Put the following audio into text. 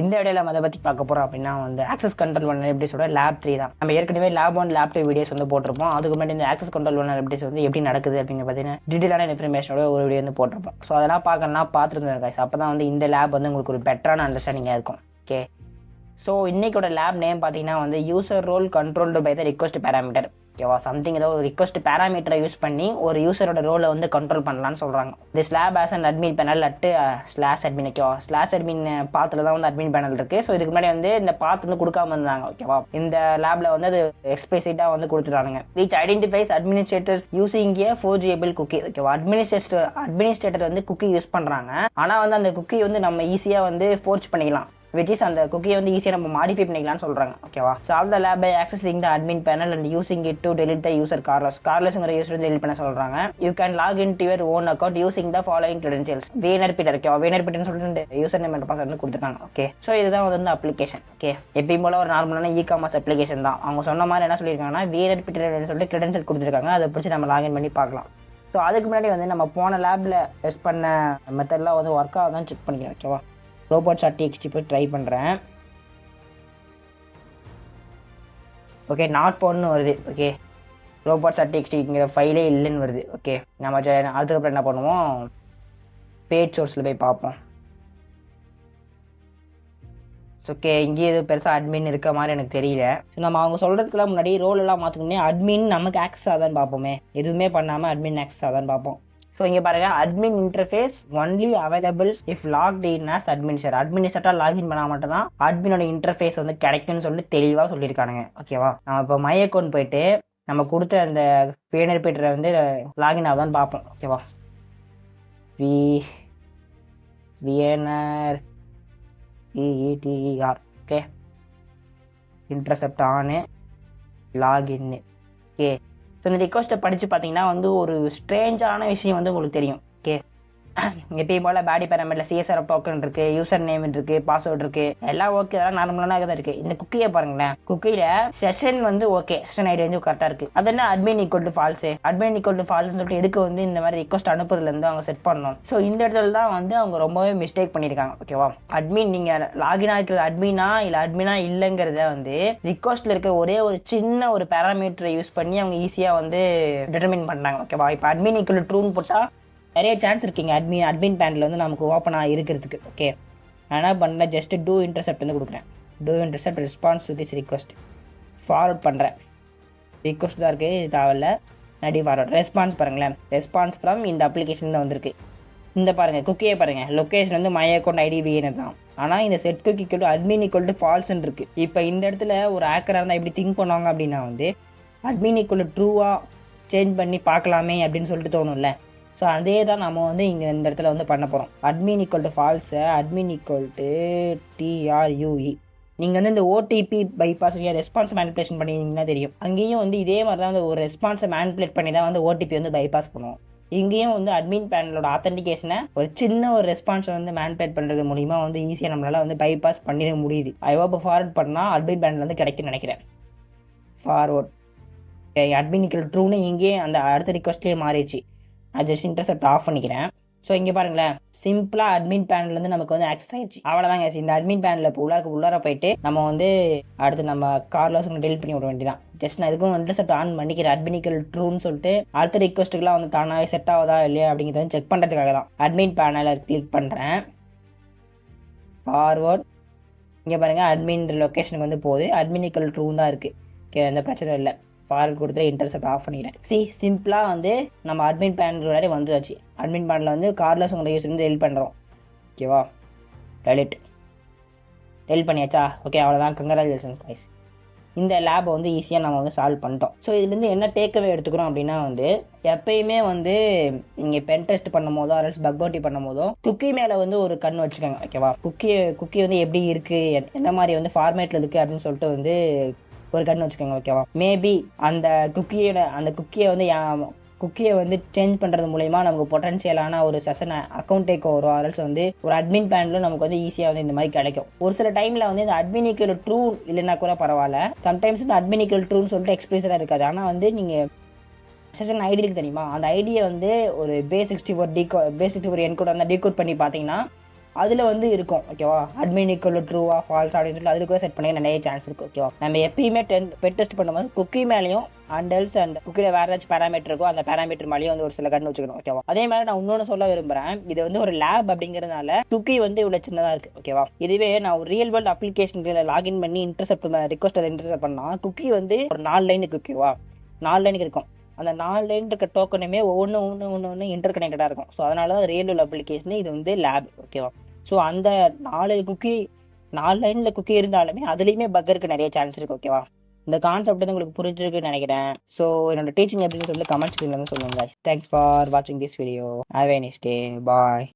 இந்த வீடியோல நம்ம அதை பற்றி பார்க்க போகிறோம் அப்படின்னா வந்து ஆக்சஸ் கண்ட்ரோல் பண்ணர் எப்படி சொல்கிற லேப் 3 தான். நம்ம ஏற்கனவே லேப் 1 லேப் 2 வீடியோஸ் வந்து போட்டிருப்போம். அதுக்கு முன்னாடி இந்த ஆக்சஸ் கண்ட்ரோல் பண்ணர் எப்படி நடக்குது அப்படிங்கிற பார்த்தீங்கன்னா டீட்டெயிலான இன்ஃபர்மேஷனோட ஒரு வீடியோ வந்து போட்டிருப்போம். ஸோ அதெல்லாம் பார்க்கணும்னா பார்த்துருந்தேன் கைஸ். அப்போ தான் வந்து இந்த லேப் வந்து உங்களுக்கு ஒரு பெட்டரான அண்டர்ஸ்டாண்டிங்காக இருக்கும். ஓகே, ஸோ இன்னைக்கோட லேப் நேம் பார்த்தீங்கன்னா வந்து user role controlled by the request parameter. ஓகேவா, சம்திங் ஏதோ ஒரு ரிக்வஸ்ட் பேராமீட்டரை யூஸ் பண்ணி ஒரு யூசரோட ரோலை வந்து கண்ட்ரோல் பண்ணலான்னு சொல்கிறாங்க. This lab as and admin panel at slash admin. ஓகேவா, ஸ்லாஷ் அட்மின் பாத்தில் தான் வந்து அட்மின் பேனல் இருக்குது. ஸோ இதுக்கு முன்னாடி வந்து இந்த பாத் வந்து கொடுக்காம இருந்தாங்க. ஓகேவா, இந்த லேபில் வந்து அது எக்ஸ்பிளிசிட்டாக வந்து கொடுத்துட்டானுங்க. Which identifies administrators using a forgeable cookie. ஓகேவா, அட்மினிஸ்ட்ரேட்டர் வந்து குக்கி யூஸ் பண்ணுறாங்க. ஆனால் வந்து அந்த குக்கி வந்து நம்ம ஈஸியாக வந்து ஃபோர்ஜ் பண்ணிக்கலாம். which is அந்த குக்கியை வந்து ஈஸியாக நம்ம மாடிஃபை பண்ணிக்கலாம்னு சொல்கிறாங்க. ஓகேவா, solve the lab by accessing the admin panel and using it to delete the user கார்லஸ்ங்கிற யூசர் வந்து டெலிட் பண்ண சொல்கிறாங்க. You can log in to your own account using the following credentials. VNRPiter. ஓகேவா, VNRPiter சொல்லிட்டு user name and password வந்து கொடுத்துருக்காங்க. Okay, so இதுதான் வந்து அப்ளிகேஷன். ஓகே, எப்பயும் போல ஒரு நார்மலான இ-காமர்ஸ் அப்ளிகேஷன் தான். அவங்க சொன்ன மாதிரி என்ன சொல்லியிருக்காங்கன்னா VNRPiter சொல்லிட்டு கிரெடென்ஷியல் கொடுத்துருக்காங்க. அதை பிடிச்சி நம்ம லாகின் பண்ணி பார்க்கலாம். ஸோ அதுக்கு முன்னாடி வந்து நம்ம போன லேபில் டெஸ்ட் பண்ண மெத்தட்லாம் வந்து ஒர்க் ஆகுதான்னு செக் பண்ணிக்கிறேன். ஓகேவா, robots.txt போய் ட்ரை பண்ணுறேன். ஓகே, நாட் போன்னு வருது. ஓகே, robots.txtங்கிற ஃபைலே இல்லைன்னு வருது. ஓகே, நம்ம அதுக்கப்புறம் என்ன பண்ணுவோம், பேஜ் சோர்ஸில் போய் பார்ப்போம். ஓகே, இங்கேயே எதுவும் பெருசாக அட்மின் இருக்க மாதிரி எனக்கு தெரியல. ஸோ நம்ம அவங்க சொல்கிறதுக்குலாம் முன்னாடி ரோல் எல்லாம் மாற்றிக்கணும். அட்மின் நமக்கு ஆக்சஸ் ஆதான்னு பார்ப்போமே. எதுவுமே பண்ணாமல் அட்மின் ஆக்சஸ் ஆதான்னு பார்ப்போம். ஸோ இங்கே பாருங்கள், admin interface only available if locked in as administrator. Administrator login பண்ணால் மட்டும் தான் அட்மினோட இன்டர்ஃபேஸ் வந்து கிடைக்கும்னு சொல்லிட்டு தெளிவாக சொல்லியிருக்கானுங்க. ஓகேவா, நம்ம இப்போ மை அக்கௌண்ட் போயிட்டு நம்ம கொடுத்த அந்த VNRPiter வந்து லாகின் ஆகுதான்னு பார்ப்போம். ஓகேவா, VNRPiter. ஓகே, இன்டர்செப்ட் ஆனு லாகின்னு. ஓகே, ஸோ இந்த ரிக்வஸ்ட்டை படித்து பார்த்தீங்கன்னா வந்து ஒரு ஸ்ட்ரேஞ்சான விஷயம் வந்து உங்களுக்கு தெரியும். ஓகே, எப்பயும் போல் பாடி பேராமீட்டரில் CSR டோக்கன் இருக்குது, யூசர் நேம் இருக்குது, பாஸ்வேர்டு இருக்குது, எல்லாம் ஓகே, அதெல்லாம் நார்மலான தான் இருக்குது. இந்த குக்கியை பாருங்களேன், குக்கியில் செஷன் வந்து ஓகே, செஷன் ஐடி வந்து கரெக்டாக இருக்குது. அது என்ன admin equal to false, admin equal to ஃபால்ஸ்னு சொல்லிட்டு எதுக்கு வந்து இந்த மாதிரி ரிக்வஸ்ட் அனுப்புறதுலேருந்து அவங்க செட் பண்ணணும். ஸோ இந்த இடத்துல தான் வந்து அவங்க ரொம்பவே மிஸ்டேக் பண்ணியிருக்காங்க. ஓகேவா, அட்மின் நீங்கள் லாகின் ஆகிக்கிறது அட்மினா இல்லை அட்மினா இல்லைங்கிறத வந்து ரிக்வஸ்ட்டில் இருக்க ஒரே ஒரு சின்ன ஒரு பேராமீட்டரை யூஸ் பண்ணி அவங்க ஈஸியாக வந்து டிட்டர்மின் பண்ணாங்க. ஓகேவா, இப்போ அட்மின் ஈக்குவல் ட்ரூன்னு போட்டால் நிறைய சான்ஸ் இருக்குங்க அட்மின் பேனல் வந்து நமக்கு ஓப்பனாக இருக்கிறதுக்கு. ஓகே, நான் என்ன பண்ணேன், ஜஸ்ட் டூ இன்டர்செப்ட் வந்து கொடுக்குறேன். Do intercept response to this request forward பண்ணுறேன். ரிக்வஸ்ட் தான் இருக்குது, இது தேவையில்ல. நடி ஃபார்வர்ட் ரெஸ்பான்ஸ் பாருங்களேன், ரெஸ்பான்ஸ் ஃப்ரம் இந்த அப்ளிகேஷன் தான் வந்திருக்கு. இந்த பாருங்கள், குக்கியே பாருங்கள், லொக்கேஷன் வந்து மை அக்கௌண்ட் ஐடி VN தான். ஆனால் இந்த set cookie equal to admin equal to ஃபால்ஸ்ன்னு இருக்குது. இப்போ இந்த இடத்துல ஒரு ஹேக்கராக இருந்தால் எப்படி திங்க் பண்ணுவாங்க அப்படின்னா வந்து அட்மின் ஈக்குவல் டு ட்ரூவாக சேஞ்ச் பண்ணி பார்க்கலாமே அப்படின்னு சொல்லிட்டு தோணும்ல. ஸோ அதே தான் நம்ம வந்து இங்கே இந்த இடத்துல வந்து பண்ண போகிறோம். அட்மின் ஈக்குவல் டு ஃபால்ஸை அட்மின் ஈக்குவல் டு TRUE. நீங்கள் வந்து இந்த OTP பைபாஸ் ரெஸ்பான்ஸ் மேனிப்புலேஷன் பண்ணிங்கன்னா தெரியும். அங்கேயும் வந்து இதே மாதிரி தான் வந்து ஒரு ரெஸ்பான்ஸை மேனிப்புலேட் பண்ணி தான் வந்து OTP வந்து பைபாஸ் பண்ணுவோம். இங்கேயும் வந்து அட்மின் பேனலோட ஆத்தென்டிகேஷனை ஒரு சின்ன ஒரு ரெஸ்பான்ஸை வந்து மேனிப்புலேட் பண்ணுறது மூலிமா வந்து ஈஸியாக நம்மளால் வந்து பைபாஸ் பண்ணிட முடியுது. ஐஓபி ஃபார்வர்ட் பண்ணால் அட்மின் பேனல் வந்து கிடைக்குன்னு நினைக்கிறேன். ஃபார்வர்ட் அட்மின் ஈக்குவல் ட்ரூன்னு இங்கேயே அந்த அடுத்த ரிக்வஸ்ட்லேயே மாறிடுச்சு. நான் ஜஸ்ட் இன்டர்செப்ட் ஆஃப் பண்ணிக்கிறேன். ஸோ இங்கே பாருங்களேன், சிம்பிளாக அட்மின் பேனல்லேருந்து நமக்கு வந்து ஆக்சஸ் ஆயிடுச்சு. அவ்வளோதாங்க. இந்த அட்மின் பேனலில் இப்போ உள்ளார போயிட்டு நம்ம வந்து அடுத்து நம்ம கார்லோஸ் டெலிட் பண்ணி விட வேண்டியதான். ஜஸ்ட் நான் இதுக்கும் இன்டர்செப்ட் ஆன் பண்ணிக்கிறேன். அட்மின் ஈக்குவல் ட்ரூன்னு சொல்லிட்டு அடுத்த ரிக்வஸ்ட்டுக்குலாம் வந்து தானாகவே செட் ஆகுதா இல்லையா அப்படிங்கிறத செக் பண்ணுறதுக்காக தான் அட்மின் பேனலை கிளிக் பண்ணுறேன். ஃபார்வர்ட் இங்கே பாருங்கள், அட்மின் லொக்கேஷனுக்கு வந்து போகுது. அட்மின் ஈக்குவல் ட்ரூ தான் இருக்குது. ஓகே, எந்த பிரச்சனை இல்லை. ஃபார்வர்ட் கொடுத்து இன்டர்செப்ட் ஆஃப் பண்ணிக்கிறேன். சிம்பிளாக வந்து நம்ம அட்மின் பேனல் முன்னாடி வந்துச்சு. அட்மின் பேனலில் வந்து கார்லஸ் உங்களை யூஸ் வந்து டெலிட் பண்ணுறோம். ஓகேவா, டெலிட் பண்ணியாச்சா? ஓகே, அவ்வளோதான். Congratulations guys. இந்த லேபை வந்து ஈஸியாக நம்ம வந்து சால்வ் பண்ணிட்டோம். ஸோ இதுலேருந்து என்ன டேக்அவே எடுத்துக்கிறோம் அப்படின்னா வந்து எப்பயுமே வந்து நீங்கள் பென் டெஸ்ட் பண்ணும் போதோ அரல்ஸ் பக் பவுட்டி பண்ணும் போதோ குக்கி மேலே வந்து ஒரு கண் வச்சுக்கோங்க. ஓகேவா, குக்கி வந்து எப்படி இருக்குது, எந்த மாதிரி வந்து ஃபார்மேட்டில் இருக்குது அப்படின்னு சொல்லிட்டு வந்து ஒரு கண் வச்சுக்கோங்க. ஓகேவா, மேபி அந்த குக்கியை வந்து சேஞ்ச் பண்ணுறது மூலயமா நமக்கு பொட்டன்ஷியலான ஒரு செஷன் அக்கௌண்ட் டேக் வரும். அரல்ஸ் வந்து ஒரு அட்மின் பேனலும் நமக்கு வந்து ஈஸியாக வந்து இந்த மாதிரி கிடைக்கும். ஒரு சில டைமில் வந்து இந்த அட்மின் ஈக்குவல் ட்ரூ இல்லைன்னா கூட பரவாயில்ல. சம்டைம்ஸ் வந்து அட்மின் ஈக்குவல் ட்ரூன்னு சொல்லிட்டு எக்ஸ்பிரஸாக இருக்காது. ஆனால் வந்து நீங்கள் செஷன் ஐடி இருக்கு தெரியுமா, அந்த ஐடியை வந்து ஒரு பேஸ் 64 என்கோட் வந்து டீகோட் பண்ணி பார்த்தீங்கன்னா அதில் வந்து இருக்கும் ஓகேவா. அட்மின் ஈக்குவல் ட்ரூவா ஃபால்ஸ் அப்படின்னு சொல்லி அதுக்கு கூட செட் பண்ணி நிறைய சான்ஸ் இருக்குது ஓகேவா. நம்ம எப்பயுமே பெட் டெஸ்ட் பண்ணும்போது குக்கி மேலேயும் அண்டல்ஸ் அண்ட் குக்கியில் வேறு ஏதாச்சும் பேராமீட்டர் இருக்கோ அந்த பேராமீட்டர் மேலேயும் வந்து ஒரு சில கன் வச்சுக்கணும் ஓகேவா. அதே மாதிரி நான் இன்னொன்று சொல்ல விரும்புகிறேன், இது வந்து ஒரு லேப் அப்படிங்கிறதுனால குக்கி வந்து இவ்வளோ சின்னதாக இருக்குது ஓகேவா. இதுவே நான் ஒரு ரியல் வேர்ல்டு அப்ளிகேஷன்களில் லாகின் பண்ணி இன்டர்செப்ட் ரிக்வஸ்ட் இன்டர்செப்ட் பண்ணால் குக்கி வந்து ஒரு 4 லைனுக்கு ஓகேவா, 4 லைனுக்கு இருக்கும். அந்த 4 லைன் இருக்க டோக்கனுமே ஒன்று இன்டர் கனெக்டடாக இருக்கும். ஸோ அதனால தான் ரியல் வேர்ல்டு அப்ளிகேஷன் இது வந்து லேப் ஓகேவா. ஸோ அந்த 4 லைனில் குக்கி இருந்தாலுமே அதுலேயுமே பக்கருக்கு நிறைய சான்ஸ் இருக்குது ஓகேவா. இந்த கான்செப்ட் வந்து உங்களுக்கு புரிஞ்சிருக்குன்னு நினைக்கிறேன். ஸோ என்னோட டீச்சிங் எப்படின்னு சொல்லி கமெண்ட் செக்ஷன்ல வந்து சொல்லுங்க. தேங்க்ஸ் ஃபார் வாட்சிங் this video. Have a nice day. Bye.